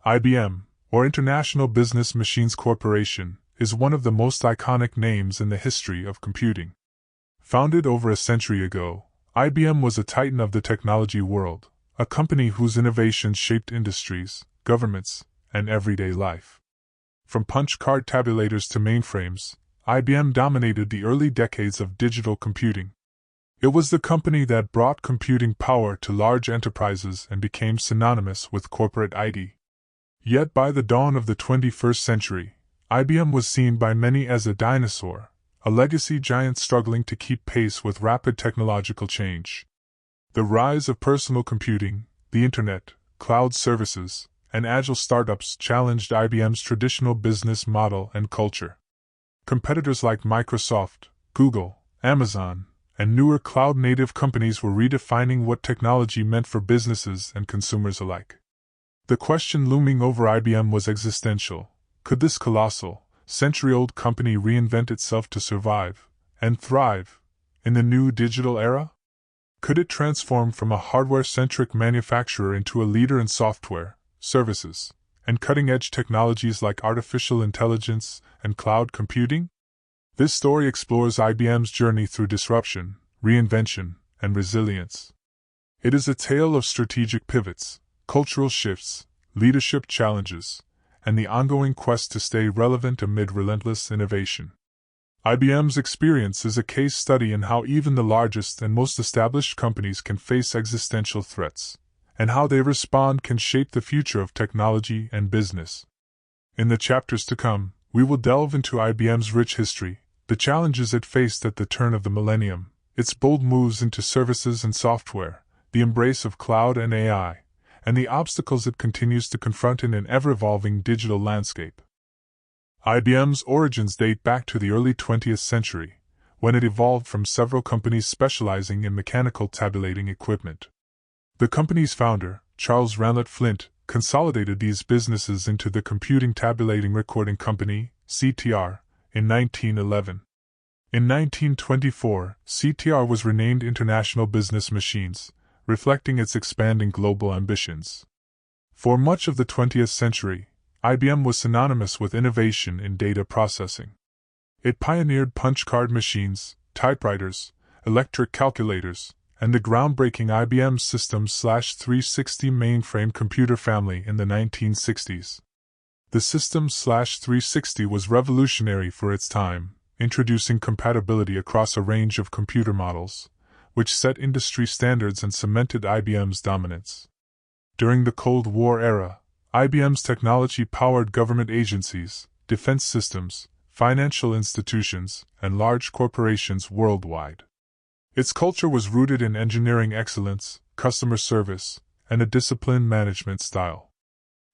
IBM, or International Business Machines Corporation, is one of the most iconic names in the history of computing. Founded over a century ago, IBM was a titan of the technology world, a company whose innovations shaped industries, governments, and everyday life. From punch card tabulators to mainframes, IBM dominated the early decades of digital computing. It was the company that brought computing power to large enterprises and became synonymous with corporate IT. Yet by the dawn of the 21st century, IBM was seen by many as a dinosaur, a legacy giant struggling to keep pace with rapid technological change. The rise of personal computing, the Internet, cloud services, and agile startups challenged IBM's traditional business model and culture. Competitors like Microsoft, Google, Amazon, and newer cloud-native companies were redefining what technology meant for businesses and consumers alike. The question looming over IBM was existential. Could this colossal, century-old company reinvent itself to survive and thrive in the new digital era? Could it transform from a hardware-centric manufacturer into a leader in software, services, and cutting-edge technologies like artificial intelligence and cloud computing? This story explores IBM's journey through disruption, reinvention, and resilience. It is a tale of strategic pivots, cultural shifts, leadership challenges, and the ongoing quest to stay relevant amid relentless innovation. IBM's experience is a case study in how even the largest and most established companies can face existential threats, and how they respond can shape the future of technology and business. In the chapters to come, we will delve into IBM's rich history, the challenges it faced at the turn of the millennium, its bold moves into services and software, the embrace of cloud and AI, and the obstacles it continues to confront in an ever-evolving digital landscape. IBM's origins date back to the early 20th century, when it evolved from several companies specializing in mechanical tabulating equipment. The company's founder, Charles Ranlett Flint, consolidated these businesses into the Computing Tabulating Recording Company, CTR, in 1911. In 1924, CTR was renamed International Business Machines, reflecting its expanding global ambitions. For much of the 20th century, IBM was synonymous with innovation in data processing. It pioneered punch card machines, typewriters, electric calculators, and the groundbreaking IBM System/360 mainframe computer family in the 1960s. The System/360 was revolutionary for its time, introducing compatibility across a range of computer models, which set industry standards and cemented IBM's dominance. During the Cold War era, IBM's technology powered government agencies, defense systems, financial institutions, and large corporations worldwide. Its culture was rooted in engineering excellence, customer service, and a disciplined management style.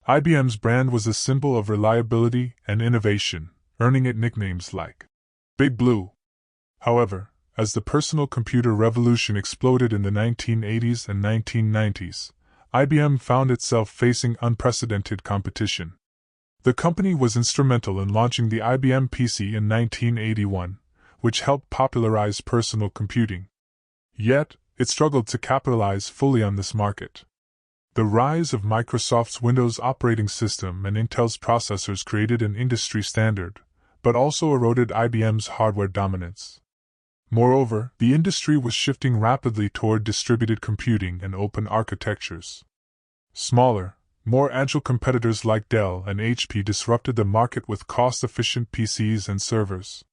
IBM's brand was a symbol of reliability and innovation, earning it nicknames like Big Blue. However, as the personal computer revolution exploded in the 1980s and 1990s, IBM found itself facing unprecedented competition. The company was instrumental in launching the IBM PC in 1981, which helped popularize personal computing. Yet, it struggled to capitalize fully on this market. The rise of Microsoft's Windows operating system and Intel's processors created an industry standard, but also eroded IBM's hardware dominance. Moreover, the industry was shifting rapidly toward distributed computing and open architectures. Smaller, more agile competitors like Dell and HP disrupted the market with cost-efficient PCs and servers.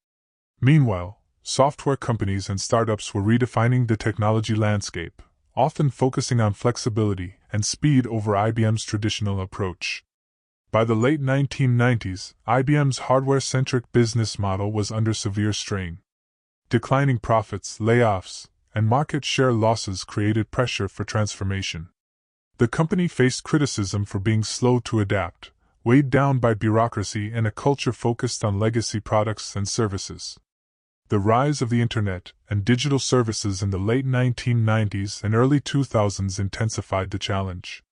Meanwhile, software companies and startups were redefining the technology landscape, often focusing on flexibility and speed over IBM's traditional approach. By the late 1990s, IBM's hardware-centric business model was under severe strain. Declining profits, layoffs, and market share losses created pressure for transformation. The company faced criticism for being slow to adapt, weighed down by bureaucracy and a culture focused on legacy products and services. The rise of the Internet and digital services in the late 1990s and early 2000s intensified the challenge.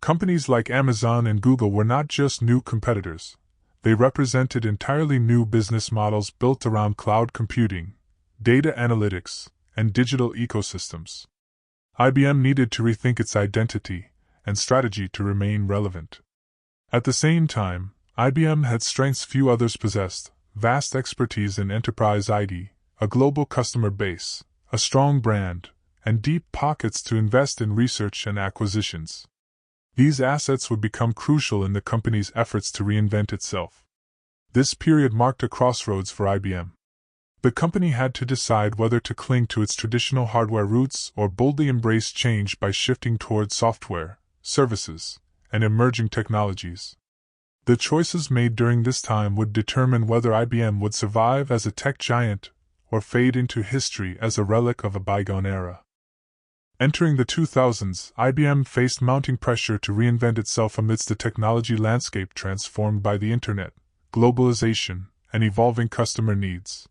Companies like Amazon and Google were not just new competitors, they represented entirely new business models built around cloud computing, data analytics, and digital ecosystems. IBM needed to rethink its identity and strategy to remain relevant. At the same time, IBM had strengths few others possessed: vast expertise in enterprise IT, a global customer base, a strong brand, and deep pockets to invest in research and acquisitions. These assets would become crucial in the company's efforts to reinvent itself. This period marked a crossroads for IBM. The company had to decide whether to cling to its traditional hardware roots or boldly embrace change by shifting towards software, services, and emerging technologies. The choices made during this time would determine whether IBM would survive as a tech giant or fade into history as a relic of a bygone era. Entering the 2000s, IBM faced mounting pressure to reinvent itself amidst a technology landscape transformed by the Internet, globalization, and evolving customer needs.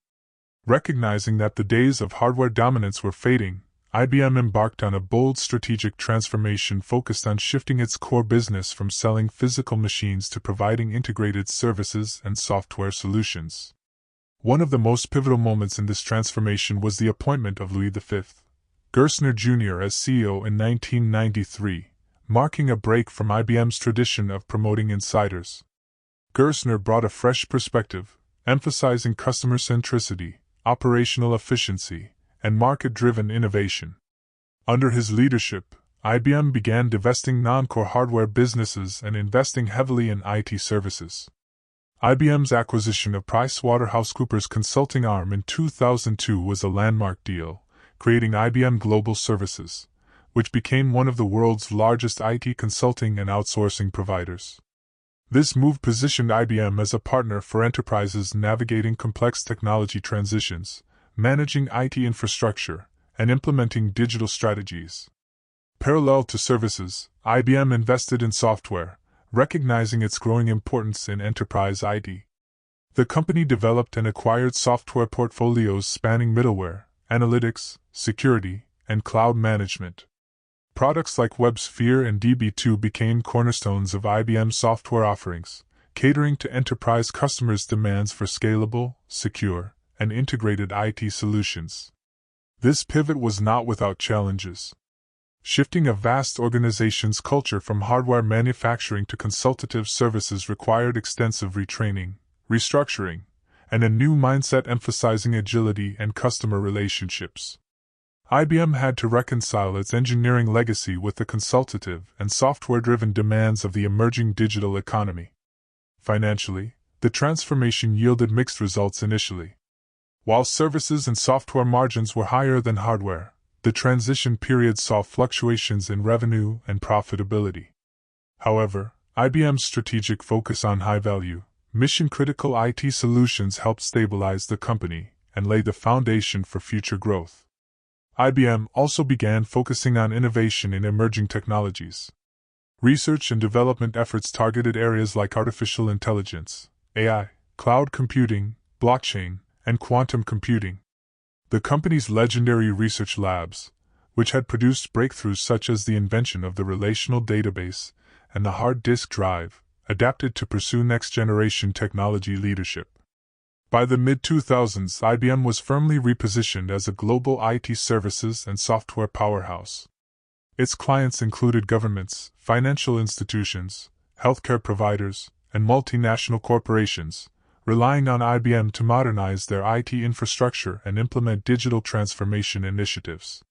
Recognizing that the days of hardware dominance were fading, IBM embarked on a bold strategic transformation focused on shifting its core business from selling physical machines to providing integrated services and software solutions. One of the most pivotal moments in this transformation was the appointment of Louis V. Gerstner Jr. as CEO in 1993, marking a break from IBM's tradition of promoting insiders. Gerstner brought a fresh perspective, emphasizing customer centricity, operational efficiency, and market-driven innovation. Under his leadership, IBM began divesting non-core hardware businesses and investing heavily in IT services. IBM's acquisition of PricewaterhouseCoopers consulting arm in 2002 was a landmark deal, creating IBM Global Services, which became one of the world's largest IT consulting and outsourcing providers. This move positioned IBM as a partner for enterprises navigating complex technology transitions, managing IT infrastructure, and implementing digital strategies. Parallel to services, IBM invested in software, recognizing its growing importance in enterprise IT. The company developed and acquired software portfolios spanning middleware, analytics, security, and cloud management. Products like WebSphere and DB2 became cornerstones of IBM's software offerings, catering to enterprise customers' demands for scalable, secure, and integrated IT solutions. This pivot was not without challenges. Shifting a vast organization's culture from hardware manufacturing to consultative services required extensive retraining, restructuring, and a new mindset emphasizing agility and customer relationships. IBM had to reconcile its engineering legacy with the consultative and software-driven demands of the emerging digital economy. Financially, the transformation yielded mixed results initially. While services and software margins were higher than hardware, the transition period saw fluctuations in revenue and profitability. However, IBM's strategic focus on high-value, mission-critical IT solutions helped stabilize the company and lay the foundation for future growth. IBM also began focusing on innovation in emerging technologies. Research and development efforts targeted areas like artificial intelligence, AI, cloud computing, blockchain, and quantum computing. The company's legendary research labs, which had produced breakthroughs such as the invention of the relational database and the hard disk drive, adapted to pursue next-generation technology leadership. By the mid-2000s, IBM was firmly repositioned as a global IT services and software powerhouse. Its clients included governments, financial institutions, healthcare providers, and multinational corporations, relying on IBM to modernize their IT infrastructure and implement digital transformation initiatives.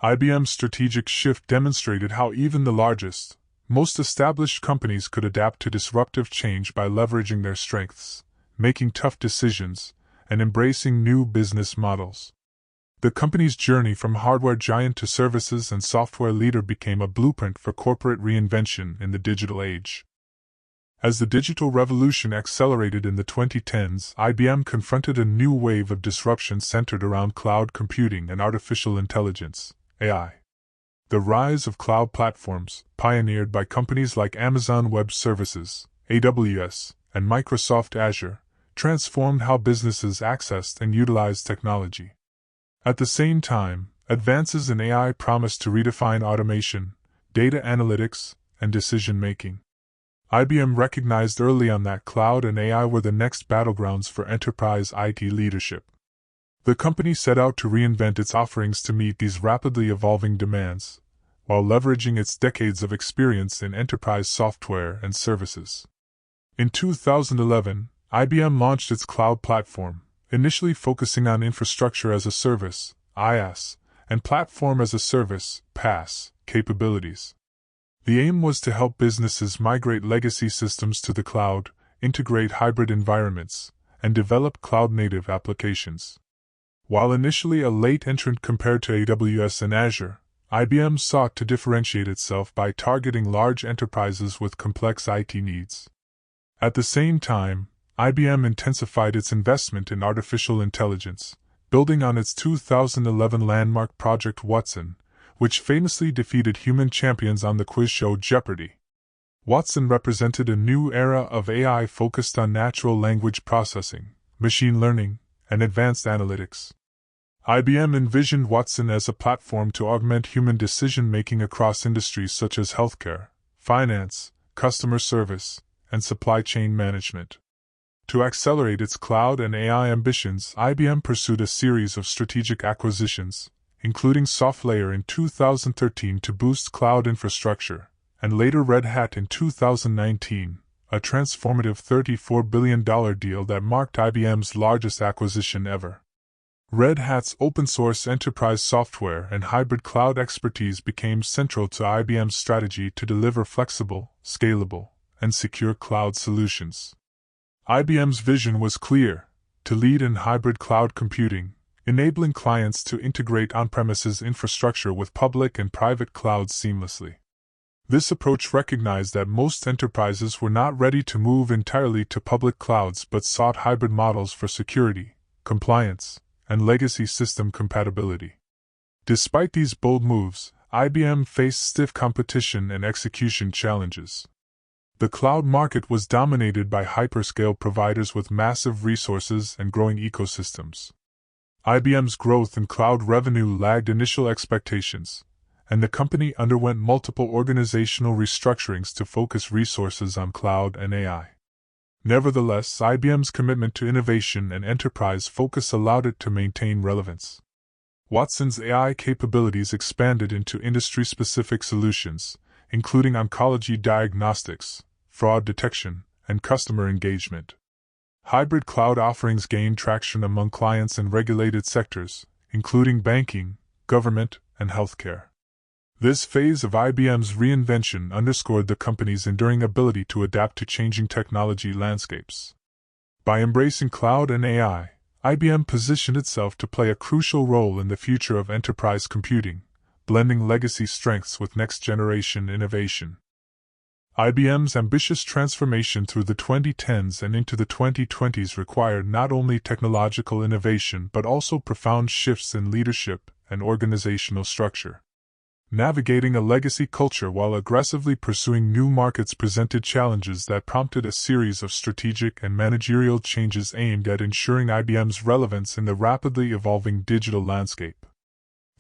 IBM's strategic shift demonstrated how even the largest, most established companies could adapt to disruptive change by leveraging their strengths, making tough decisions, and embracing new business models. The company's journey from hardware giant to services and software leader became a blueprint for corporate reinvention in the digital age. As the digital revolution accelerated in the 2010s, IBM confronted a new wave of disruption centered around cloud computing and artificial intelligence, AI. The rise of cloud platforms, pioneered by companies like Amazon Web Services, AWS, and Microsoft Azure, transformed how businesses accessed and utilized technology. At the same time, advances in AI promised to redefine automation, data analytics, and decision-making. IBM recognized early on that cloud and AI were the next battlegrounds for enterprise IT leadership. The company set out to reinvent its offerings to meet these rapidly evolving demands, while leveraging its decades of experience in enterprise software and services. In 2011, IBM launched its cloud platform, initially focusing on infrastructure as a service, IaaS, and platform as a service, PaaS, capabilities. The aim was to help businesses migrate legacy systems to the cloud, integrate hybrid environments, and develop cloud-native applications. While initially a late entrant compared to AWS and Azure, IBM sought to differentiate itself by targeting large enterprises with complex IT needs. At the same time, IBM intensified its investment in artificial intelligence, building on its 2011 landmark Project Watson, which famously defeated human champions on the quiz show Jeopardy! Watson represented a new era of AI focused on natural language processing, machine learning, and advanced analytics. IBM envisioned Watson as a platform to augment human decision-making across industries such as healthcare, finance, customer service, and supply chain management. To accelerate its cloud and AI ambitions, IBM pursued a series of strategic acquisitions, including SoftLayer in 2013 to boost cloud infrastructure, and later Red Hat in 2019, a transformative $34 billion deal that marked IBM's largest acquisition ever. Red Hat's open-source enterprise software and hybrid cloud expertise became central to IBM's strategy to deliver flexible, scalable, and secure cloud solutions. IBM's vision was clear: to lead in hybrid cloud computing, enabling clients to integrate on-premises infrastructure with public and private clouds seamlessly. This approach recognized that most enterprises were not ready to move entirely to public clouds but sought hybrid models for security, compliance, and legacy system compatibility. Despite these bold moves, IBM faced stiff competition and execution challenges. The cloud market was dominated by hyperscale providers with massive resources and growing ecosystems. IBM's growth in cloud revenue lagged initial expectations, and the company underwent multiple organizational restructurings to focus resources on cloud and AI. Nevertheless, IBM's commitment to innovation and enterprise focus allowed it to maintain relevance. Watson's AI capabilities expanded into industry-specific solutions, including oncology diagnostics, fraud detection, and customer engagement. Hybrid cloud offerings gained traction among clients in regulated sectors, including banking, government, and healthcare. This phase of IBM's reinvention underscored the company's enduring ability to adapt to changing technology landscapes. By embracing cloud and AI, IBM positioned itself to play a crucial role in the future of enterprise computing, blending legacy strengths with next-generation innovation. IBM's ambitious transformation through the 2010s and into the 2020s required not only technological innovation but also profound shifts in leadership and organizational structure. Navigating a legacy culture while aggressively pursuing new markets presented challenges that prompted a series of strategic and managerial changes aimed at ensuring IBM's relevance in the rapidly evolving digital landscape.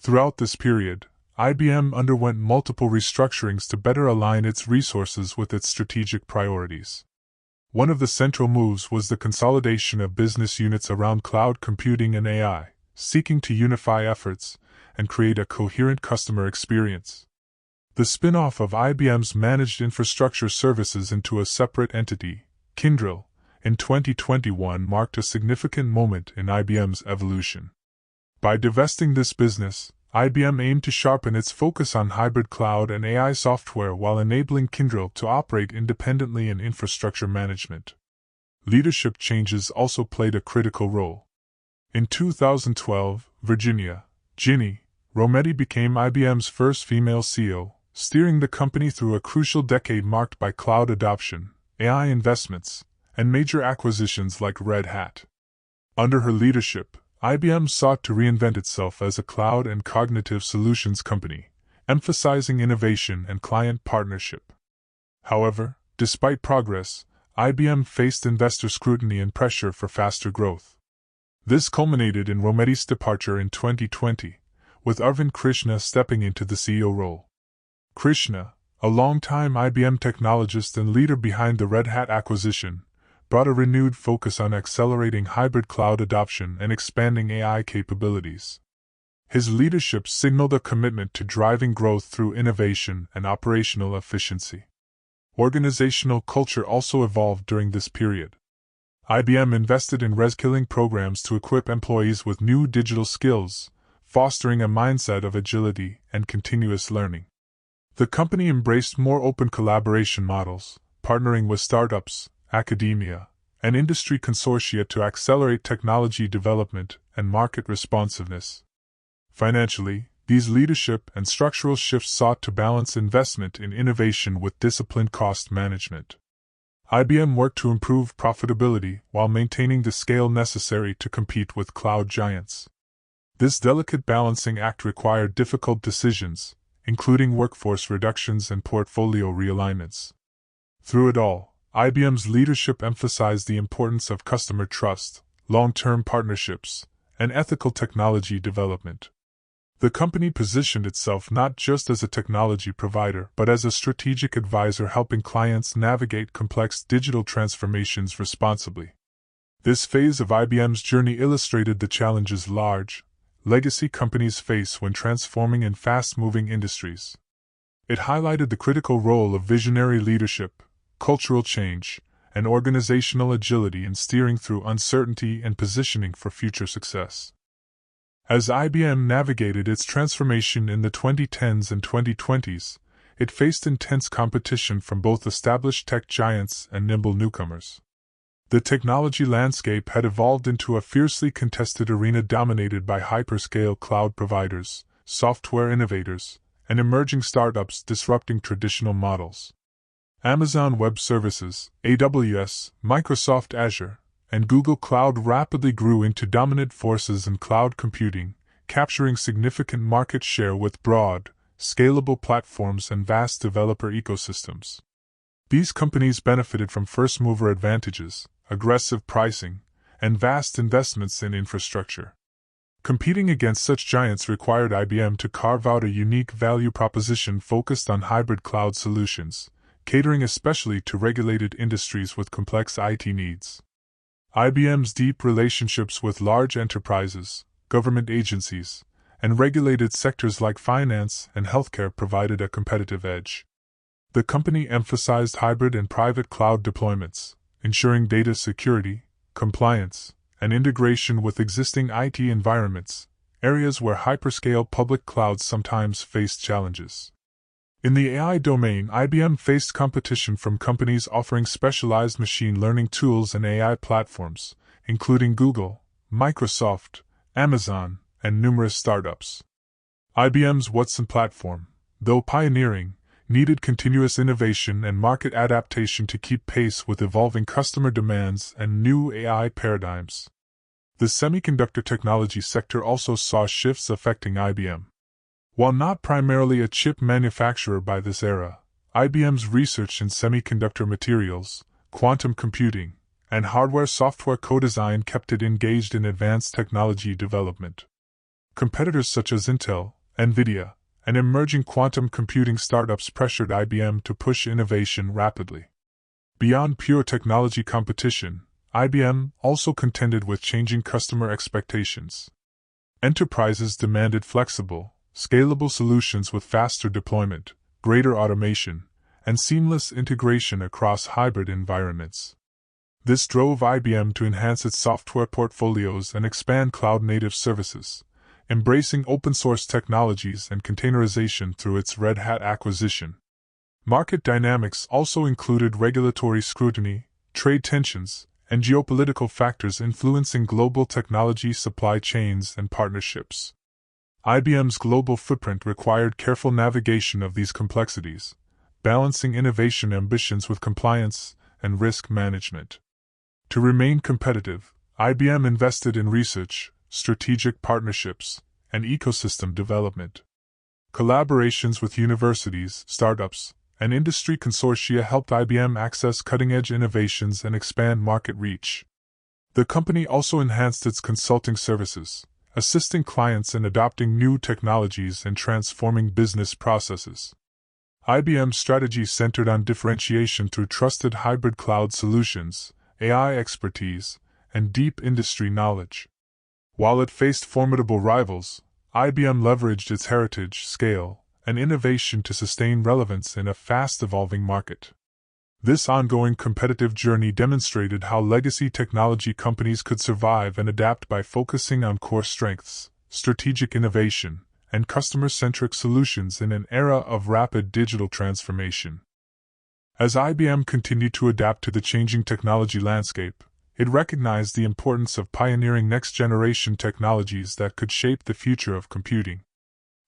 Throughout this period, IBM underwent multiple restructurings to better align its resources with its strategic priorities. One of the central moves was the consolidation of business units around cloud computing and AI, seeking to unify efforts and create a coherent customer experience. The spin-off of IBM's managed infrastructure services into a separate entity, Kyndryl, in 2021 marked a significant moment in IBM's evolution. By divesting this business, IBM aimed to sharpen its focus on hybrid cloud and AI software while enabling Kyndryl to operate independently in infrastructure management. Leadership changes also played a critical role. In 2012, Virginia Ginny Rometty became IBM's first female CEO, steering the company through a crucial decade marked by cloud adoption, AI investments, and major acquisitions like Red Hat. Under her leadership, IBM sought to reinvent itself as a cloud and cognitive solutions company, emphasizing innovation and client partnership. However, despite progress, IBM faced investor scrutiny and pressure for faster growth. This culminated in Rometty's departure in 2020, with Arvind Krishna stepping into the CEO role. Krishna, a longtime IBM technologist and leader behind the Red Hat acquisition, brought a renewed focus on accelerating hybrid cloud adoption and expanding AI capabilities. His leadership signaled a commitment to driving growth through innovation and operational efficiency. Organizational culture also evolved during this period. IBM invested in reskilling programs to equip employees with new digital skills, fostering a mindset of agility and continuous learning. The company embraced more open collaboration models, partnering with startups, academia, and industry consortia to accelerate technology development and market responsiveness. Financially, these leadership and structural shifts sought to balance investment in innovation with disciplined cost management. IBM worked to improve profitability while maintaining the scale necessary to compete with cloud giants. This delicate balancing act required difficult decisions, including workforce reductions and portfolio realignments. Through it all, IBM's leadership emphasized the importance of customer trust, long-term partnerships, and ethical technology development. The company positioned itself not just as a technology provider but as a strategic advisor helping clients navigate complex digital transformations responsibly. This phase of IBM's journey illustrated the challenges large, legacy companies face when transforming in fast-moving industries. It highlighted the critical role of visionary leadership, cultural change, and organizational agility in steering through uncertainty and positioning for future success. As IBM navigated its transformation in the 2010s and 2020s, it faced intense competition from both established tech giants and nimble newcomers. The technology landscape had evolved into a fiercely contested arena dominated by hyperscale cloud providers, software innovators, and emerging startups disrupting traditional models. Amazon Web Services, AWS, Microsoft Azure, and Google Cloud rapidly grew into dominant forces in cloud computing, capturing significant market share with broad, scalable platforms and vast developer ecosystems. These companies benefited from first-mover advantages, aggressive pricing, and vast investments in infrastructure. Competing against such giants required IBM to carve out a unique value proposition focused on hybrid cloud solutions, catering especially to regulated industries with complex IT needs. IBM's deep relationships with large enterprises, government agencies, and regulated sectors like finance and healthcare provided a competitive edge. The company emphasized hybrid and private cloud deployments, ensuring data security, compliance, and integration with existing IT environments, areas where hyperscale public clouds sometimes faced challenges. In the AI domain, IBM faced competition from companies offering specialized machine learning tools and AI platforms, including Google, Microsoft, Amazon, and numerous startups. IBM's Watson platform, though pioneering, needed continuous innovation and market adaptation to keep pace with evolving customer demands and new AI paradigms. The semiconductor technology sector also saw shifts affecting IBM. While not primarily a chip manufacturer by this era, IBM's research in semiconductor materials, quantum computing, and hardware-software co-design kept it engaged in advanced technology development. Competitors such as Intel, NVIDIA, and emerging quantum computing startups pressured IBM to push innovation rapidly. Beyond pure technology competition, IBM also contended with changing customer expectations. Enterprises demanded flexible, scalable solutions with faster deployment, greater automation, and seamless integration across hybrid environments. This drove IBM to enhance its software portfolios and expand cloud-native services, embracing open-source technologies and containerization through its Red Hat acquisition. Market dynamics also included regulatory scrutiny, trade tensions, and geopolitical factors influencing global technology supply chains and partnerships. IBM's global footprint required careful navigation of these complexities, balancing innovation ambitions with compliance and risk management. To remain competitive, IBM invested in research, strategic partnerships, and ecosystem development. Collaborations with universities, startups, and industry consortia helped IBM access cutting-edge innovations and expand market reach. The company also enhanced its consulting services, assisting clients in adopting new technologies and transforming business processes. IBM's strategy centered on differentiation through trusted hybrid cloud solutions, AI expertise, and deep industry knowledge. While it faced formidable rivals, IBM leveraged its heritage, scale, and innovation to sustain relevance in a fast-evolving market. This ongoing competitive journey demonstrated how legacy technology companies could survive and adapt by focusing on core strengths, strategic innovation, and customer-centric solutions in an era of rapid digital transformation. As IBM continued to adapt to the changing technology landscape, it recognized the importance of pioneering next-generation technologies that could shape the future of computing.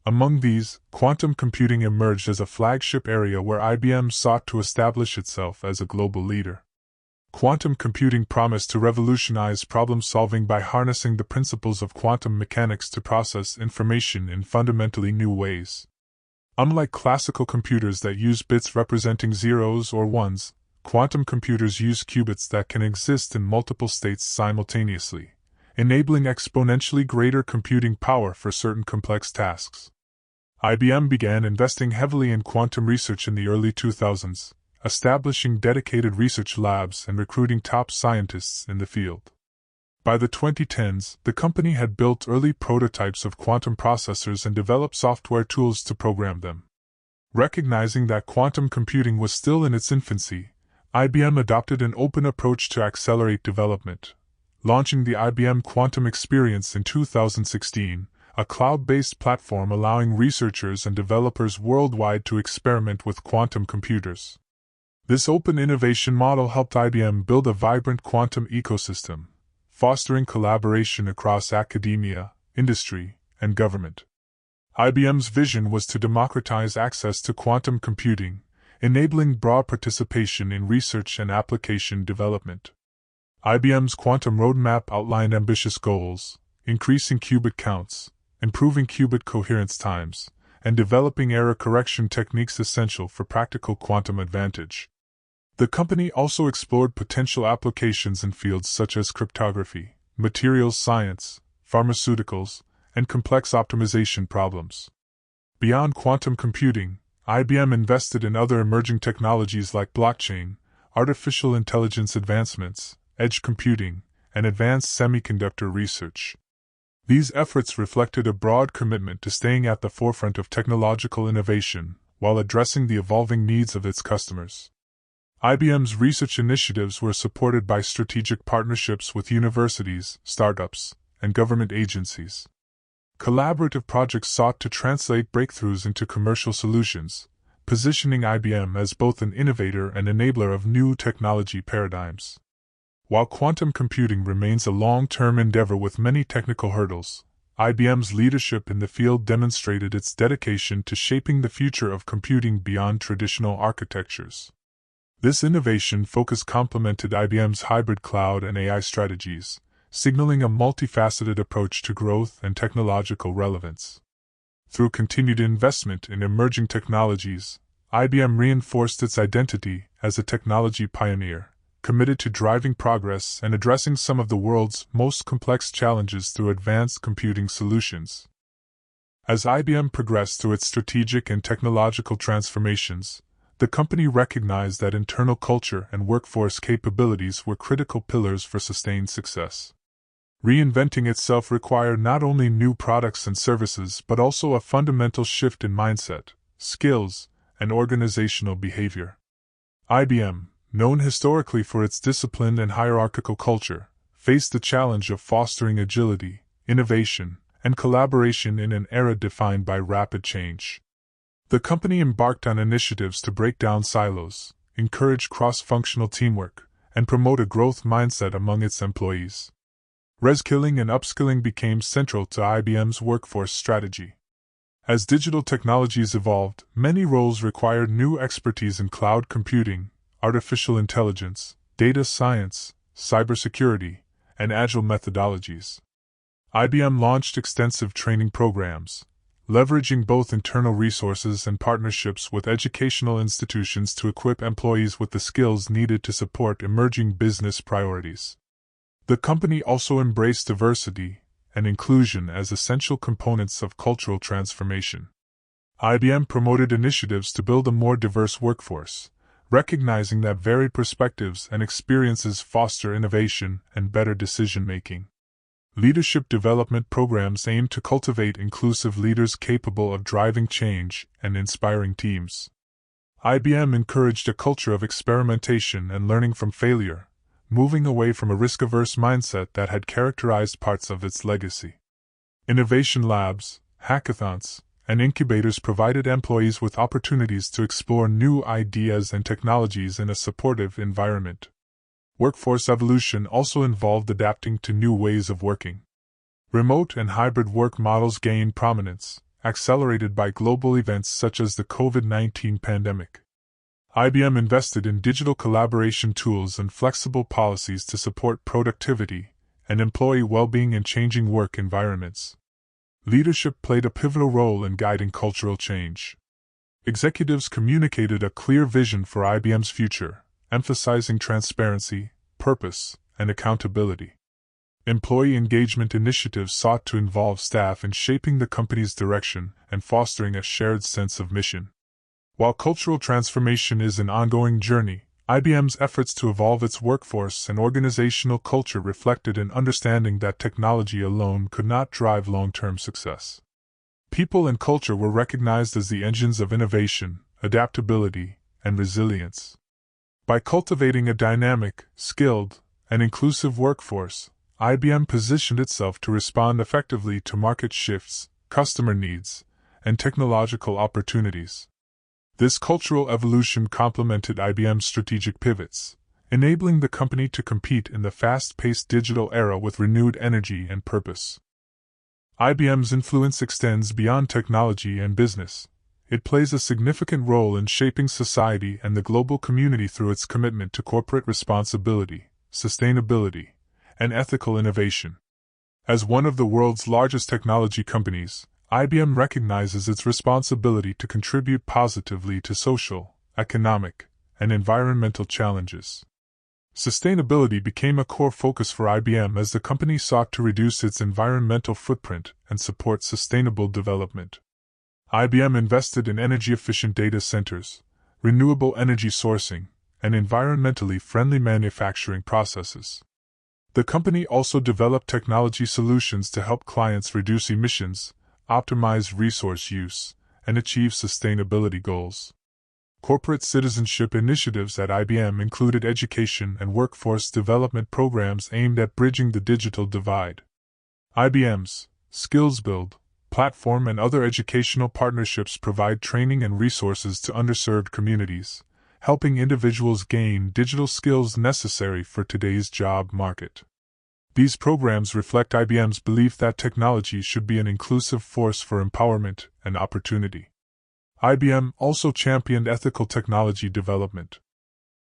Among these, quantum computing emerged as a flagship area where IBM sought to establish itself as a global leader. Quantum computing promised to revolutionize problem-solving by harnessing the principles of quantum mechanics to process information in fundamentally new ways. Unlike classical computers that use bits representing zeros or ones, quantum computers use qubits that can exist in multiple states simultaneously, enabling exponentially greater computing power for certain complex tasks. IBM began investing heavily in quantum research in the early 2000s, establishing dedicated research labs and recruiting top scientists in the field. By the 2010s, the company had built early prototypes of quantum processors and developed software tools to program them. Recognizing that quantum computing was still in its infancy, IBM adopted an open approach to accelerate development, launching the IBM Quantum Experience in 2016, a cloud-based platform allowing researchers and developers worldwide to experiment with quantum computers. This open innovation model helped IBM build a vibrant quantum ecosystem, fostering collaboration across academia, industry, and government. IBM's vision was to democratize access to quantum computing, enabling broad participation in research and application development. IBM's quantum roadmap outlined ambitious goals, increasing qubit counts, improving qubit coherence times, and developing error correction techniques essential for practical quantum advantage. The company also explored potential applications in fields such as cryptography, materials science, pharmaceuticals, and complex optimization problems. Beyond quantum computing, IBM invested in other emerging technologies like blockchain, artificial intelligence advancements, edge computing, and advanced semiconductor research. These efforts reflected a broad commitment to staying at the forefront of technological innovation while addressing the evolving needs of its customers. IBM's research initiatives were supported by strategic partnerships with universities, startups, and government agencies. Collaborative projects sought to translate breakthroughs into commercial solutions, positioning IBM as both an innovator and enabler of new technology paradigms. While quantum computing remains a long-term endeavor with many technical hurdles, IBM's leadership in the field demonstrated its dedication to shaping the future of computing beyond traditional architectures. This innovation focus complemented IBM's hybrid cloud and AI strategies, signaling a multifaceted approach to growth and technological relevance. Through continued investment in emerging technologies, IBM reinforced its identity as a technology pioneer, committed to driving progress and addressing some of the world's most complex challenges through advanced computing solutions. As IBM progressed through its strategic and technological transformations, the company recognized that internal culture and workforce capabilities were critical pillars for sustained success. Reinventing itself required not only new products and services but also a fundamental shift in mindset, skills, and organizational behavior. IBM, known historically for its disciplined and hierarchical culture, faced the challenge of fostering agility, innovation, and collaboration in an era defined by rapid change. The company embarked on initiatives to break down silos, encourage cross-functional teamwork, and promote a growth mindset among its employees. Reskilling and upskilling became central to IBM's workforce strategy. As digital technologies evolved, many roles required new expertise in cloud computing, artificial intelligence, data science, cybersecurity, and agile methodologies. IBM launched extensive training programs, leveraging both internal resources and partnerships with educational institutions to equip employees with the skills needed to support emerging business priorities. The company also embraced diversity and inclusion as essential components of cultural transformation. IBM promoted initiatives to build a more diverse workforce, recognizing that varied perspectives and experiences foster innovation and better decision-making. Leadership development programs aim to cultivate inclusive leaders capable of driving change and inspiring teams. IBM encouraged a culture of experimentation and learning from failure, moving away from a risk-averse mindset that had characterized parts of its legacy. Innovation labs, hackathons, and incubators provided employees with opportunities to explore new ideas and technologies in a supportive environment. Workforce evolution also involved adapting to new ways of working. Remote and hybrid work models gained prominence, accelerated by global events such as the COVID-19 pandemic. IBM invested in digital collaboration tools and flexible policies to support productivity and employee well-being in changing work environments. Leadership played a pivotal role in guiding cultural change. Executives communicated a clear vision for IBM's future, emphasizing transparency, purpose, and accountability. Employee engagement initiatives sought to involve staff in shaping the company's direction and fostering a shared sense of mission. While cultural transformation is an ongoing journey, IBM's efforts to evolve its workforce and organizational culture reflected an understanding that technology alone could not drive long-term success. People and culture were recognized as the engines of innovation, adaptability, and resilience. By cultivating a dynamic, skilled, and inclusive workforce, IBM positioned itself to respond effectively to market shifts, customer needs, and technological opportunities. This cultural evolution complemented IBM's strategic pivots, enabling the company to compete in the fast-paced digital era with renewed energy and purpose. IBM's influence extends beyond technology and business. It plays a significant role in shaping society and the global community through its commitment to corporate responsibility, sustainability, and ethical innovation. As one of the world's largest technology companies, IBM recognizes its responsibility to contribute positively to social, economic, and environmental challenges. Sustainability became a core focus for IBM as the company sought to reduce its environmental footprint and support sustainable development. IBM invested in energy-efficient data centers, renewable energy sourcing, and environmentally friendly manufacturing processes. The company also developed technology solutions to help clients reduce emissions, optimize resource use, and achieve sustainability goals. Corporate citizenship initiatives at IBM included education and workforce development programs aimed at bridging the digital divide. IBM's Skills Build platform and other educational partnerships provide training and resources to underserved communities, helping individuals gain digital skills necessary for today's job market. These programs reflect IBM's belief that technology should be an inclusive force for empowerment and opportunity. IBM also championed ethical technology development.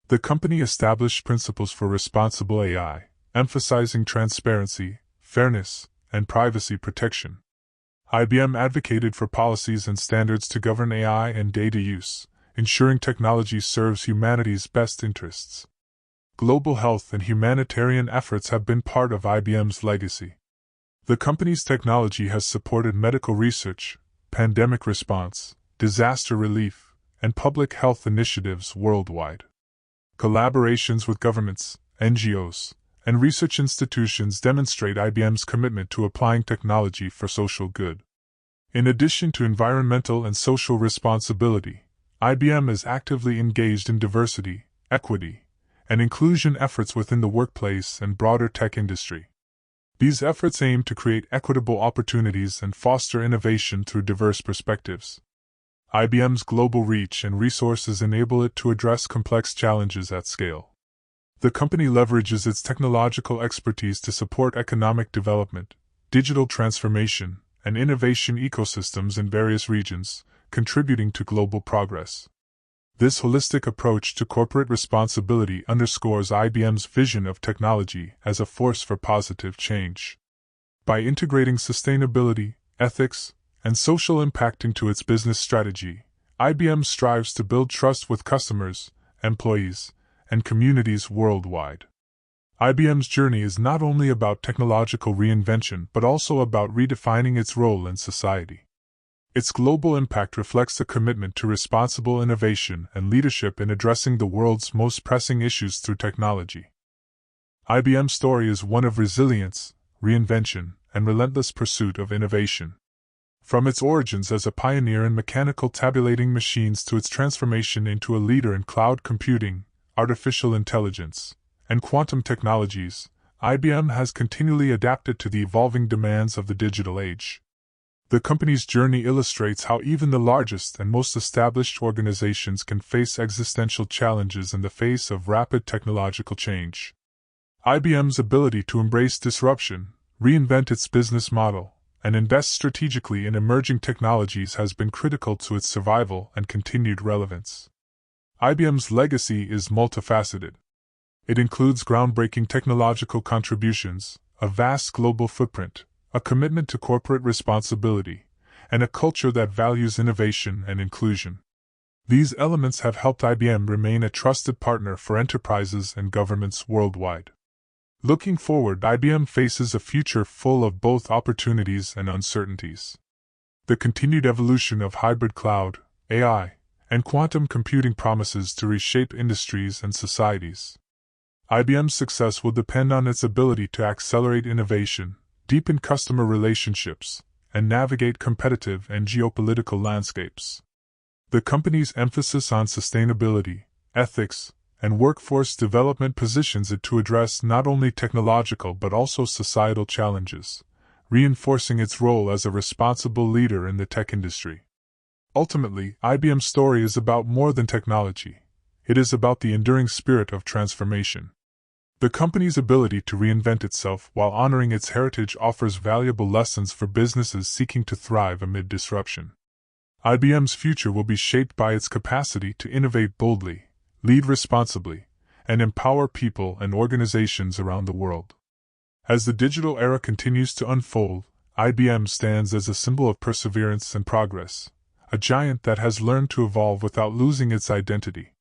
The company established principles for responsible AI, emphasizing transparency, fairness, and privacy protection. IBM advocated for policies and standards to govern AI and data use, ensuring technology serves humanity's best interests. Global health and humanitarian efforts have been part of IBM's legacy. The company's technology has supported medical research, pandemic response, disaster relief, and public health initiatives worldwide. Collaborations with governments, NGOs, and research institutions demonstrate IBM's commitment to applying technology for social good. In addition to environmental and social responsibility, IBM is actively engaged in diversity, equity, and inclusion efforts within the workplace and broader tech industry. These efforts aim to create equitable opportunities and foster innovation through diverse perspectives. IBM's global reach and resources enable it to address complex challenges at scale. The company leverages its technological expertise to support economic development, digital transformation, and innovation ecosystems in various regions, contributing to global progress. This holistic approach to corporate responsibility underscores IBM's vision of technology as a force for positive change. By integrating sustainability, ethics, and social impact into its business strategy, IBM strives to build trust with customers, employees, and communities worldwide. IBM's journey is not only about technological reinvention but also about redefining its role in society. Its global impact reflects a commitment to responsible innovation and leadership in addressing the world's most pressing issues through technology. IBM's story is one of resilience, reinvention, and relentless pursuit of innovation. From its origins as a pioneer in mechanical tabulating machines to its transformation into a leader in cloud computing, artificial intelligence, and quantum technologies, IBM has continually adapted to the evolving demands of the digital age. The company's journey illustrates how even the largest and most established organizations can face existential challenges in the face of rapid technological change. IBM's ability to embrace disruption, reinvent its business model, and invest strategically in emerging technologies has been critical to its survival and continued relevance. IBM's legacy is multifaceted. It includes groundbreaking technological contributions, a vast global footprint, a commitment to corporate responsibility, and a culture that values innovation and inclusion. These elements have helped IBM remain a trusted partner for enterprises and governments worldwide. Looking forward, IBM faces a future full of both opportunities and uncertainties. The continued evolution of hybrid cloud, AI, and quantum computing promises to reshape industries and societies. IBM's success will depend on its ability to accelerate innovation, deepen customer relationships, and navigate competitive and geopolitical landscapes. The company's emphasis on sustainability, ethics, and workforce development positions it to address not only technological but also societal challenges, reinforcing its role as a responsible leader in the tech industry. Ultimately, IBM's story is about more than technology. It is about the enduring spirit of transformation. The company's ability to reinvent itself while honoring its heritage offers valuable lessons for businesses seeking to thrive amid disruption. IBM's future will be shaped by its capacity to innovate boldly, lead responsibly, and empower people and organizations around the world. As the digital era continues to unfold, IBM stands as a symbol of perseverance and progress, a giant that has learned to evolve without losing its identity.